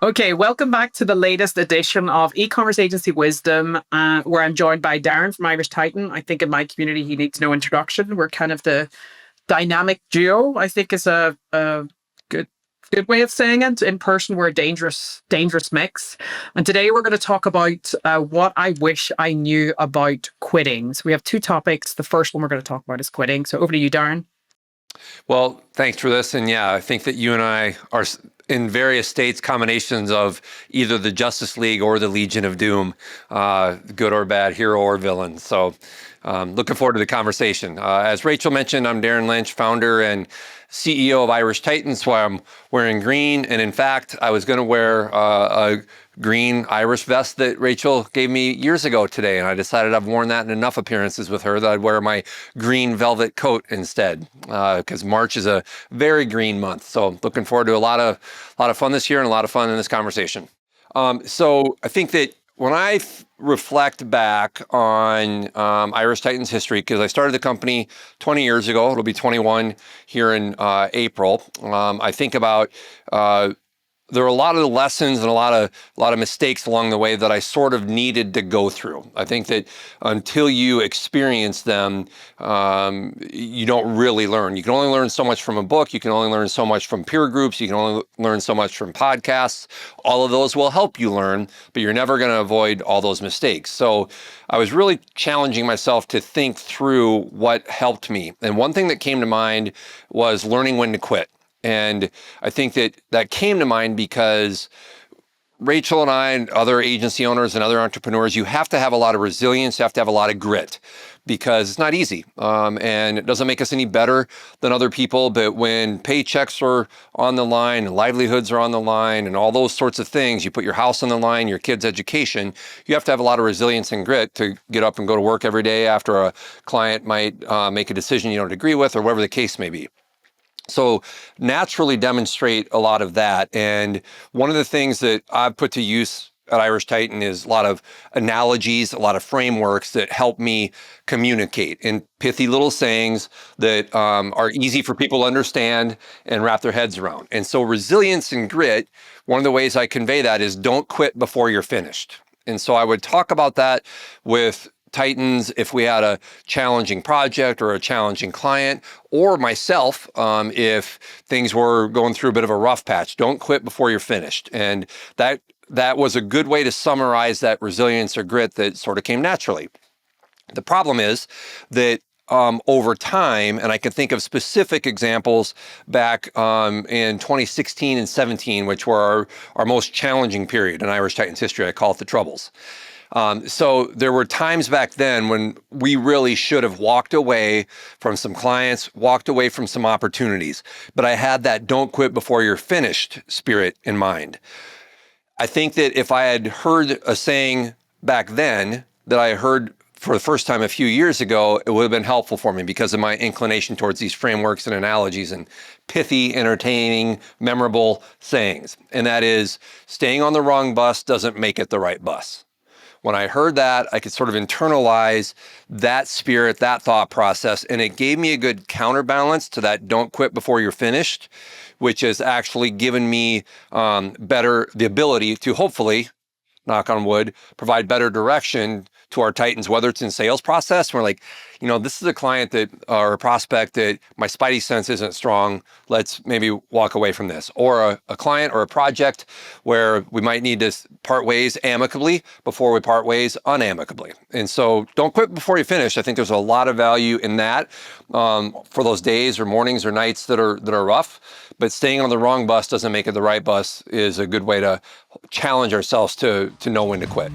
Okay, welcome back to the latest edition of E-commerce Agency Wisdom, where I'm joined by Darin from Irish Titan. I think in my community, he needs no introduction. We're kind of the dynamic duo, I think is a good way of saying it. In person, we're a dangerous mix. And today we're going to talk about what I wish I knew about quitting. So we have two topics. The first one we're going to talk about is quitting. So over to you, Darin. Well, thanks for this. And yeah, I think that you and I are in various states, combinations of either the Justice League or the Legion of Doom, good or bad, hero or villain. So looking forward to the conversation. As Rachel mentioned, I'm Darin Lynch, founder and CEO of Irish Titan. That's why I'm wearing green. And in fact, I was going to wear a green Irish vest that Rachel gave me years ago today. And I decided I've worn that in enough appearances with her that I'd wear my green velvet coat instead, because March is a very green month. So looking forward to a lot of fun this year and a lot of fun in this conversation. So I think that when I reflect back on Irish Titan's history, because I started the company 20 years ago, it'll be 21 here in April. I think about there are a lot of lessons and a lot of mistakes along the way that I sort of needed to go through. I think that until you experience them, you don't really learn. You can only learn so much from a book. You can only learn so much from peer groups. You can only learn so much from podcasts. All of those will help you learn, but you're never going to avoid all those mistakes. So I was really challenging myself to think through what helped me. And one thing that came to mind was learning when to quit. And I think that came to mind because Rachel and I and other agency owners and other entrepreneurs, you have to have a lot of resilience, you have to have a lot of grit, because it's not easy. And it doesn't make us any better than other people, but when paychecks are on the line and livelihoods are on the line and all those sorts of things, you put your house on the line, your kids' education, you have to have a lot of resilience and grit to get up and go to work every day after a client might make a decision you don't agree with or whatever the case may be. So naturally demonstrate a lot of that. And one of the things that I've put to use at Irish Titan is a lot of analogies, a lot of frameworks that help me communicate in pithy little sayings that are easy for people to understand and wrap their heads around. And so resilience and grit, one of the ways I convey that is don't quit before you're finished. And so I would talk about that with Titans if we had a challenging project or a challenging client, or myself if things were going through a bit of a rough patch. Don't quit before you're finished. And that was a good way to summarize that resilience or grit that sort of came naturally. The problem is that over time, and I can think of specific examples back in 2016 and 17, which were our most challenging period in Irish Titan's history. I call it the Troubles. So there were times back then when we really should have walked away from some clients, walked away from some opportunities. But I had that don't quit before you're finished spirit in mind. I think that if I had heard a saying back then that I heard for the first time a few years ago, it would have been helpful for me because of my inclination towards these frameworks and analogies and pithy, entertaining, memorable sayings. And that is, staying on the wrong bus doesn't make it the right bus. When I heard that, I could sort of internalize that spirit, that thought process, and it gave me a good counterbalance to that don't quit before you're finished, which has actually given me the ability to hopefully, knock on wood, provide better direction to our Titans, whether it's in sales process. We're like, this is a client that or a prospect that my spidey sense isn't strong. Let's maybe walk away from this. Or a client or a project where we might need to part ways amicably before we part ways unamicably. And so don't quit before you finish. I think there's a lot of value in that for those days or mornings or nights that are rough. But staying on the wrong bus doesn't make it the right bus is a good way to challenge ourselves to know when to quit.